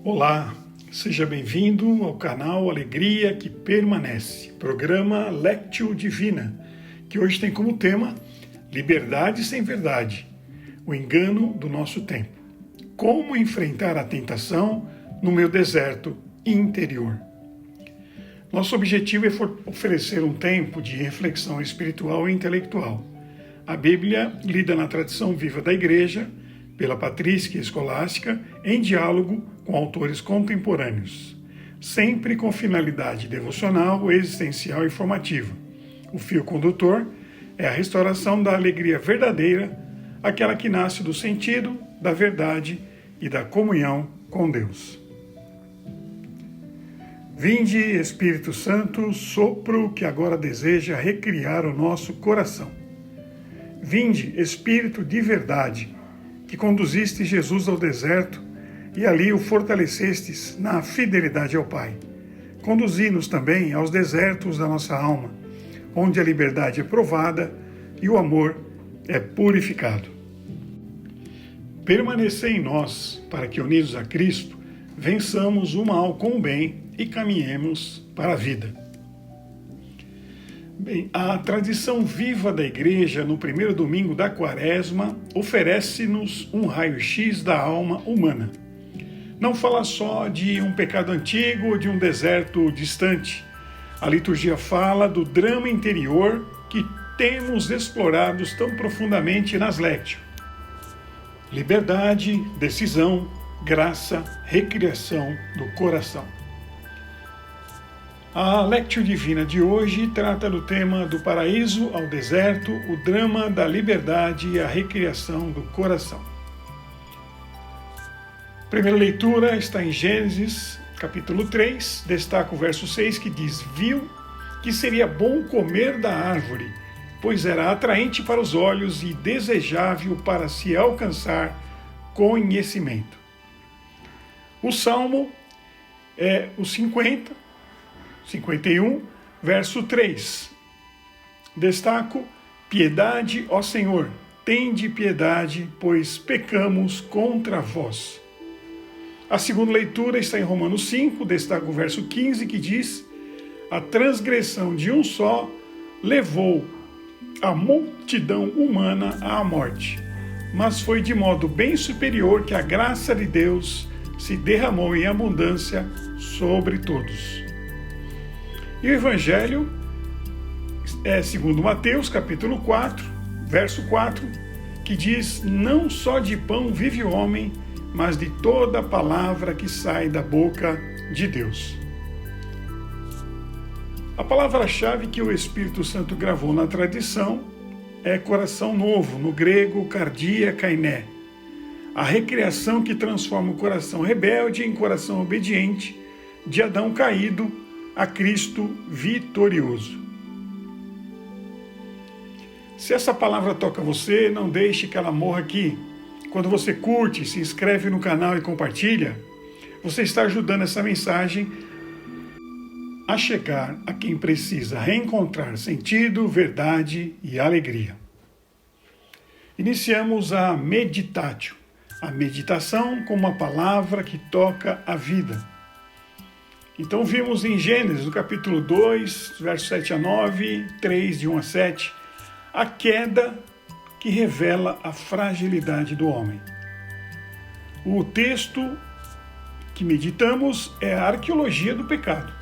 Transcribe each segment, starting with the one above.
Olá, seja bem-vindo ao canal Alegria que Permanece, programa Lectio Divina, que hoje tem como tema Liberdade sem Verdade, o engano do nosso tempo. Como enfrentar a tentação no meu deserto interior. Nosso objetivo é oferecer um tempo de reflexão espiritual e intelectual. A Bíblia, lida na tradição viva da Igreja, pela patrística e escolástica, em diálogo com autores contemporâneos, sempre com finalidade devocional, existencial e formativa. O fio condutor é a restauração da alegria verdadeira, aquela que nasce do sentido, da verdade e da comunhão com Deus. Vinde, Espírito Santo, sopro que agora deseja recriar o nosso coração. Vinde, Espírito de verdade, que conduziste Jesus ao deserto e ali o fortalecestes na fidelidade ao Pai. Conduzi-nos também aos desertos da nossa alma, onde a liberdade é provada e o amor é purificado. Permanecei em nós, para que, unidos a Cristo, vençamos o mal com o bem e caminhemos para a vida. Bem, a tradição viva da Igreja, no primeiro domingo da Quaresma, oferece-nos um raio-x da alma humana. Não fala só de um pecado antigo ou de um deserto distante. A liturgia fala do drama interior que temos explorado tão profundamente nas Lectio. Liberdade, decisão, graça, recriação do coração. A Lectio Divina de hoje trata do tema do paraíso ao deserto, o drama da liberdade e a recriação do coração. A primeira leitura está em Gênesis, capítulo 3, destaca o verso 6 que diz: Viu que seria bom comer da árvore, pois era atraente para os olhos e desejável para se alcançar conhecimento. O Salmo é o 51, verso 3. Destaco: piedade, ó Senhor, tende piedade, pois pecamos contra vós. A segunda leitura está em Romanos 5, destaca o verso 15, que diz: a transgressão de um só levou a multidão humana à morte, mas foi de modo bem superior que a graça de Deus se derramou em abundância sobre todos. E o Evangelho é segundo Mateus, capítulo 4, verso 4, que diz: não só de pão vive o homem, mas de toda a palavra que sai da boca de Deus. A palavra-chave que o Espírito Santo gravou na tradição é coração novo, no grego cardia kainé, a recriação que transforma o coração rebelde em coração obediente, de Adão caído a Cristo vitorioso. Se essa palavra toca você, não deixe que ela morra aqui. Quando você curte, se inscreve no canal e compartilha, você está ajudando essa mensagem a chegar a quem precisa reencontrar sentido, verdade e alegria. Iniciamos a meditatio, a meditação como uma palavra que toca a vida. Então vimos em Gênesis, no capítulo 2, versos 7 a 9, 3 de 1 a 7, a queda que revela a fragilidade do homem. O texto que meditamos é a arqueologia do pecado.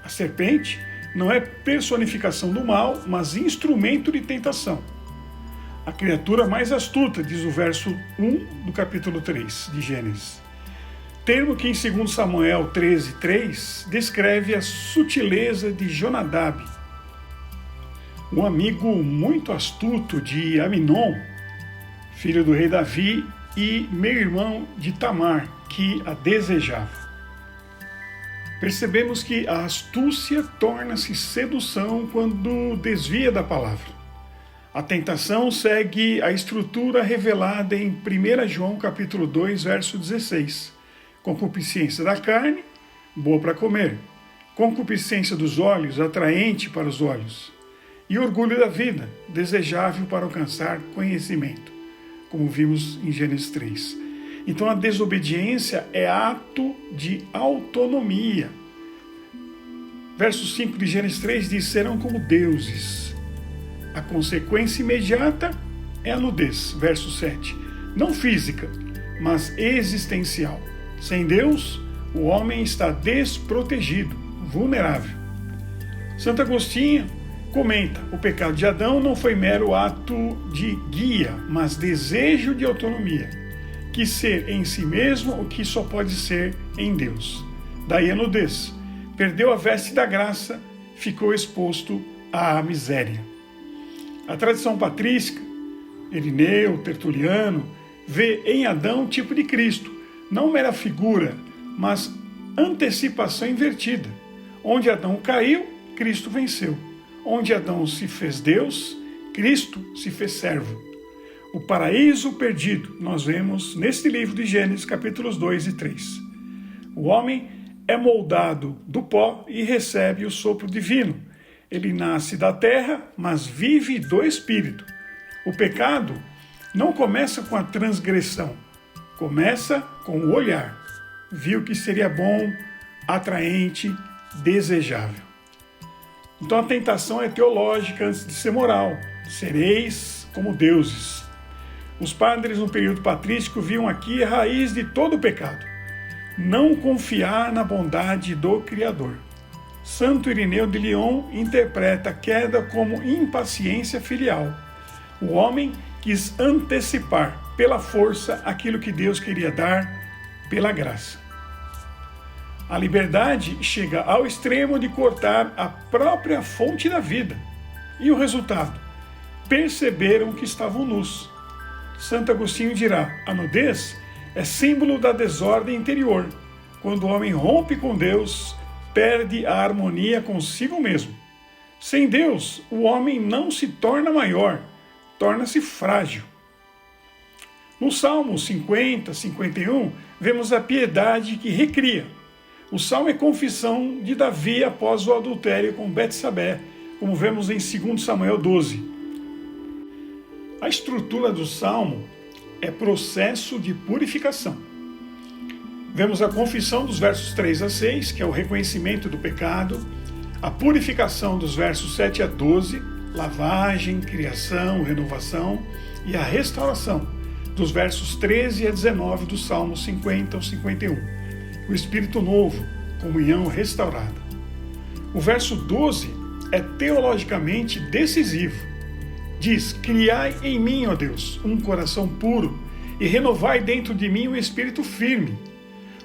A serpente não é personificação do mal, mas instrumento de tentação. A criatura mais astuta, diz o verso 1 do capítulo 3 de Gênesis. Termo que em 2 Samuel 13:3 descreve a sutileza de Jonadab, um amigo muito astuto de Aminon, filho do rei Davi, e meio-irmão de Tamar, que a desejava. Percebemos que a astúcia torna-se sedução quando desvia da palavra. A tentação segue a estrutura revelada em 1 João capítulo 2, verso 16. Concupiscência da carne, boa para comer. Concupiscência dos olhos, atraente para os olhos. E orgulho da vida, desejável para alcançar conhecimento, como vimos em Gênesis 3. Então a desobediência é ato de autonomia. Verso 5 de Gênesis 3 diz: serão como deuses. A consequência imediata é a nudez. Verso 7. Não física, mas existencial. Sem Deus, o homem está desprotegido, vulnerável. Santo Agostinho comenta: o pecado de Adão não foi mero ato de guia, mas desejo de autonomia, quis ser em si mesmo o que só pode ser em Deus. Daí a nudez. Perdeu a veste da graça, ficou exposto à miséria. A tradição patrística, Irineu, Tertuliano, vê em Adão um tipo de Cristo, não mera figura, mas antecipação invertida. Onde Adão caiu, Cristo venceu. Onde Adão se fez Deus, Cristo se fez servo. O paraíso perdido, nós vemos neste livro de Gênesis, capítulos 2 e 3. O homem é moldado do pó e recebe o sopro divino. Ele nasce da terra, mas vive do Espírito. O pecado não começa com a transgressão, começa com o olhar. Viu que seria bom, atraente, desejável. Então a tentação é teológica antes de ser moral. Sereis como deuses. Os padres no período patrístico viam aqui a raiz de todo o pecado: não confiar na bondade do Criador. Santo Irineu de Lyon interpreta a queda como impaciência filial. O homem quis antecipar pela força aquilo que Deus queria dar pela graça. A liberdade chega ao extremo de cortar a própria fonte da vida. E o resultado? Perceberam que estavam nus. Santo Agostinho dirá: a nudez é símbolo da desordem interior. Quando o homem rompe com Deus, perde a harmonia consigo mesmo. Sem Deus, o homem não se torna maior, torna-se frágil. No Salmo 50, 51, vemos a piedade que recria. O Salmo é confissão de Davi após o adultério com Betsabé, como vemos em 2 Samuel 12. A estrutura do Salmo é processo de purificação. Vemos a confissão dos versos 3 a 6, que é o reconhecimento do pecado, a purificação dos versos 7 a 12, lavagem, criação, renovação, e a restauração dos versos 13 a 19 do Salmo 50 ao 51. O Espírito novo, comunhão restaurada. O verso 12 é teologicamente decisivo. Diz: criai em mim, ó Deus, um coração puro e renovai dentro de mim um espírito firme.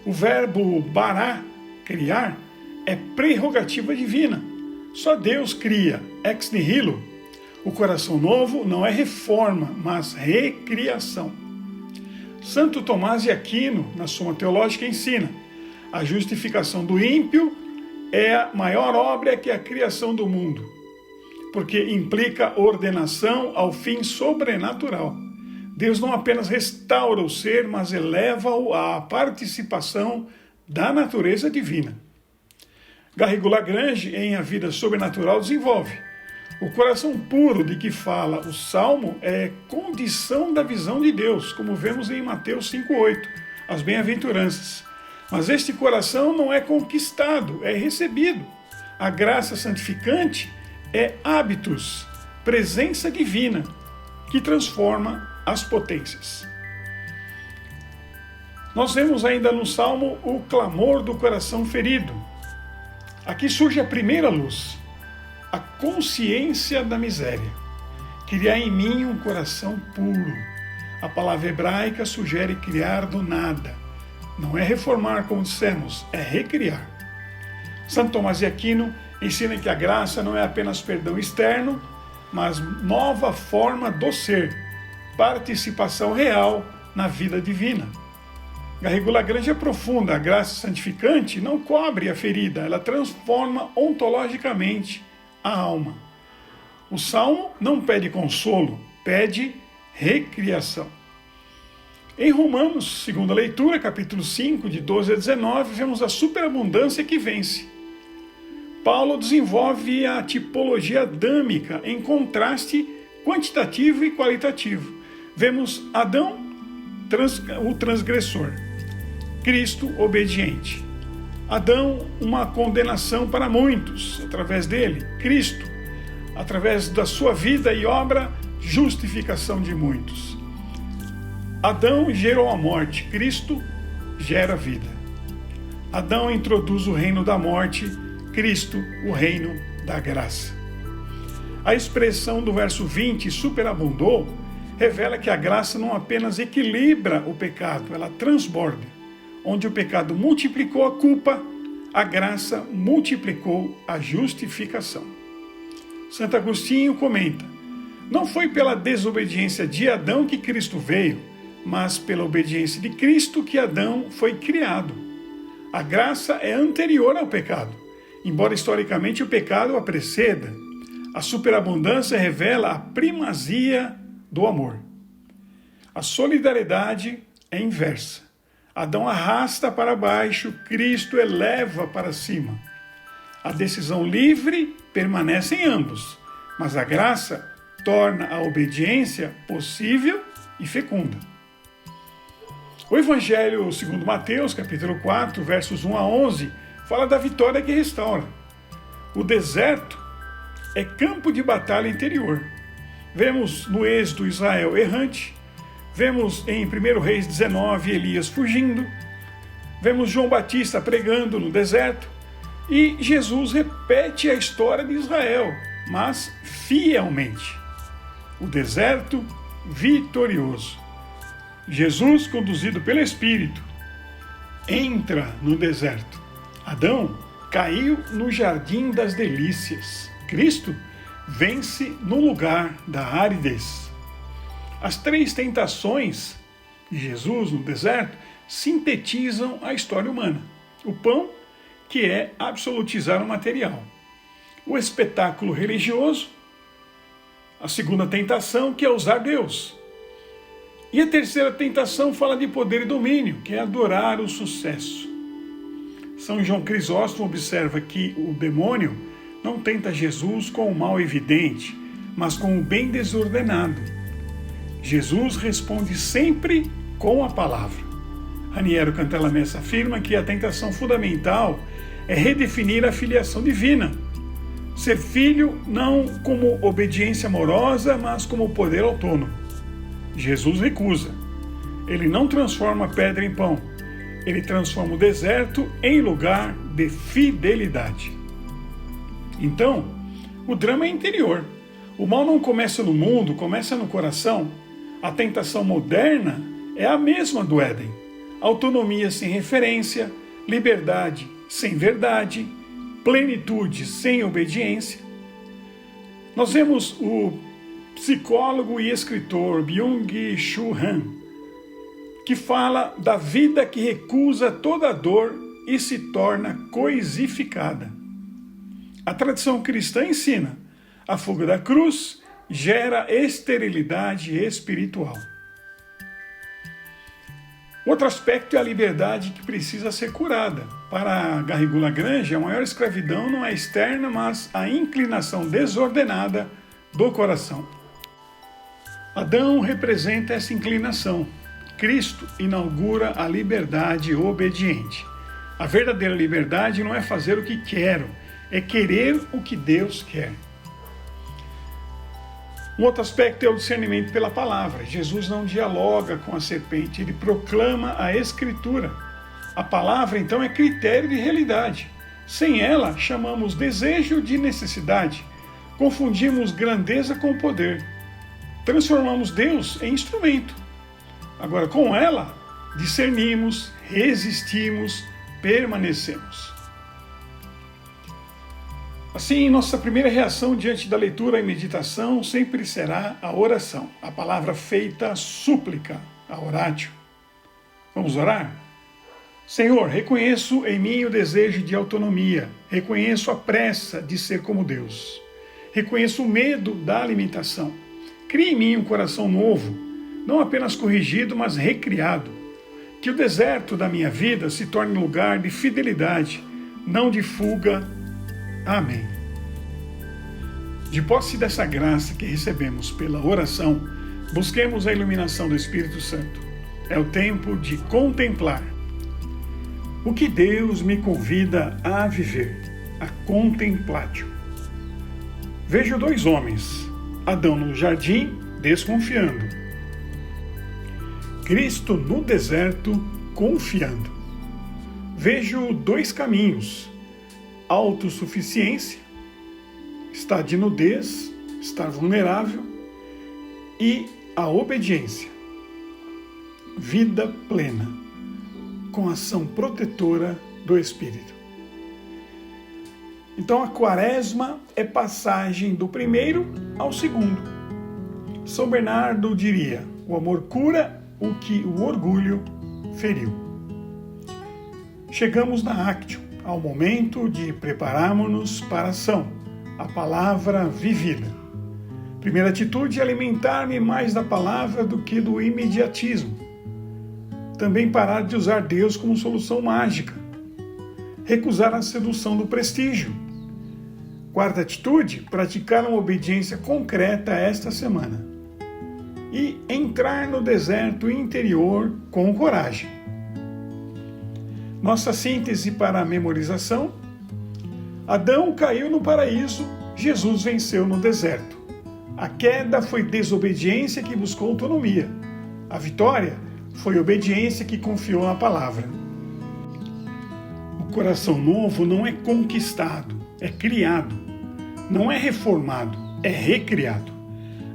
O verbo bará, criar, é prerrogativa divina. Só Deus cria, ex nihilo. O coração novo não é reforma, mas recriação. Santo Tomás de Aquino, na Suma Teológica, ensina: a justificação do ímpio é a maior obra que a criação do mundo, porque implica ordenação ao fim sobrenatural. Deus não apenas restaura o ser, mas eleva-o à participação da natureza divina. Garrigou-Lagrange, em A Vida Sobrenatural, desenvolve: o coração puro de que fala o Salmo é condição da visão de Deus, como vemos em Mateus 5,8, as bem-aventuranças. Mas este coração não é conquistado, é recebido. A graça santificante é hábitos, presença divina, que transforma as potências. Nós vemos ainda no Salmo o clamor do coração ferido. Aqui surge a primeira luz, a consciência da miséria. Criar em mim um coração puro. A palavra hebraica sugere criar do nada. Não é reformar, como dissemos, é recriar. Santo Tomás de Aquino ensina que a graça não é apenas perdão externo, mas nova forma do ser, participação real na vida divina. Garrigou-Lagrange aprofunda: a graça santificante não cobre a ferida, ela transforma ontologicamente a alma. O Salmo não pede consolo, pede recriação. Em Romanos, segunda leitura, capítulo 5, de 12 a 19, vemos a superabundância que vence. Paulo desenvolve a tipologia adâmica em contraste quantitativo e qualitativo. Vemos Adão o transgressor, Cristo obediente. Adão, uma condenação para muitos, através dele, Cristo, através da sua vida e obra, justificação de muitos. Adão gerou a morte, Cristo gera a vida. Adão introduz o reino da morte, Cristo o reino da graça. A expressão do verso 20, superabundou, revela que a graça não apenas equilibra o pecado, ela transborda. Onde o pecado multiplicou a culpa, a graça multiplicou a justificação. Santo Agostinho comenta: não foi pela desobediência de Adão que Cristo veio, mas pela obediência de Cristo que Adão foi criado. A graça é anterior ao pecado, embora historicamente o pecado a preceda. A superabundância revela a primazia do amor. A solidariedade é inversa. Adão arrasta para baixo, Cristo eleva para cima. A decisão livre permanece em ambos, mas a graça torna a obediência possível e fecunda. O Evangelho segundo Mateus, capítulo 4, versos 1 a 11, fala da vitória que restaura. O deserto é campo de batalha interior. Vemos no Êxodo Israel errante, vemos em 1 Reis 19 Elias fugindo, vemos João Batista pregando no deserto e Jesus repete a história de Israel, mas fielmente. O deserto vitorioso. Jesus, conduzido pelo Espírito, entra no deserto. Adão caiu no jardim das delícias. Cristo vence no lugar da aridez. As 3 tentações de Jesus no deserto sintetizam a história humana. O pão, que é absolutizar o material. O espetáculo religioso, a segunda tentação, que é usar Deus. E a terceira tentação fala de poder e domínio, que é adorar o sucesso. São João Crisóstomo observa que o demônio não tenta Jesus com o mal evidente, mas com o bem desordenado. Jesus responde sempre com a palavra. Raniero Cantalamessa afirma que a tentação fundamental é redefinir a filiação divina. Ser filho não como obediência amorosa, mas como poder autônomo. Jesus recusa. Ele não transforma a pedra em pão. Ele transforma o deserto em lugar de fidelidade. Então, o drama é interior. O mal não começa no mundo, começa no coração. A tentação moderna é a mesma do Éden. Autonomia sem referência, liberdade sem verdade, plenitude sem obediência. Nós vemos o psicólogo e escritor Byung-Chul Han, que fala da vida que recusa toda dor e se torna coisificada. A tradição cristã ensina: a fuga da cruz gera esterilidade espiritual. Outro aspecto é a liberdade que precisa ser curada. Para Garrigou Lagrange, a maior escravidão não é externa, mas a inclinação desordenada do coração. Adão representa essa inclinação. Cristo inaugura a liberdade obediente. A verdadeira liberdade não é fazer o que quero, é querer o que Deus quer. Um outro aspecto é o discernimento pela palavra. Jesus não dialoga com a serpente, ele proclama a Escritura. A palavra, então, é critério de realidade. Sem ela, chamamos desejo de necessidade. Confundimos grandeza com poder. Transformamos Deus em instrumento. Agora, com ela, discernimos, resistimos, permanecemos. Assim, nossa primeira reação diante da leitura e meditação sempre será a oração, a palavra feita súplica, a oratio. Vamos orar? Senhor, reconheço em mim o desejo de autonomia, reconheço a pressa de ser como Deus, reconheço o medo da limitação. Crie em mim um coração novo, não apenas corrigido, mas recriado. Que o deserto da minha vida se torne lugar de fidelidade, não de fuga. Amém. De posse dessa graça que recebemos pela oração, busquemos a iluminação do Espírito Santo. é o tempo de contemplar. O que Deus me convida a viver, a contemplatio. Vejo dois homens, Adão no jardim, desconfiando. Cristo no deserto, confiando. Vejo dois caminhos, autossuficiência, estar de nudez, estar vulnerável, e a obediência, vida plena, com ação protetora do Espírito. Então a quaresma é passagem do primeiro ao segundo. São Bernardo diria, o amor cura o que o orgulho feriu. Chegamos na Actio, ao momento de prepararmos-nos para a ação, a palavra vivida. Primeira atitude é alimentar-me mais da palavra do que do imediatismo. Também parar de usar Deus como solução mágica. Recusar a sedução do prestígio. Quarta atitude, praticar uma obediência concreta esta semana. E entrar no deserto interior com coragem. Nossa síntese para a memorização: Adão caiu no paraíso, Jesus venceu no deserto. A queda foi desobediência que buscou autonomia. A vitória foi obediência que confiou na palavra. O coração novo não é conquistado, é criado. Não é reformado, é recriado.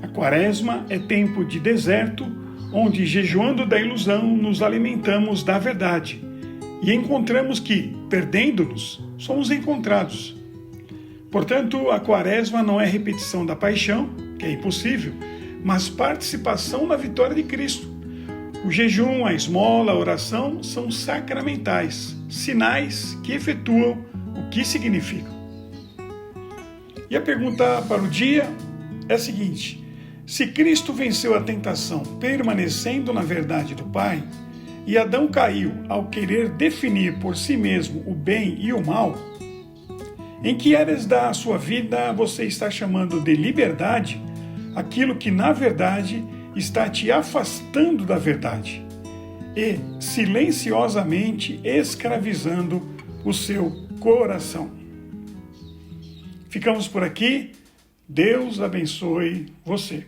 A quaresma é tempo de deserto, onde, jejuando da ilusão, nos alimentamos da verdade e encontramos que, perdendo-nos, somos encontrados. Portanto, a quaresma não é repetição da paixão, que é impossível, mas participação na vitória de Cristo. O jejum, a esmola, a oração são sacramentais, sinais que efetuam o que significam. E a pergunta para o dia é a seguinte: se Cristo venceu a tentação permanecendo na verdade do Pai, e Adão caiu ao querer definir por si mesmo o bem e o mal, em que áreas da sua vida você está chamando de liberdade aquilo que, na verdade, está te afastando da verdade e silenciosamente escravizando o seu coração? Ficamos por aqui. Deus abençoe você.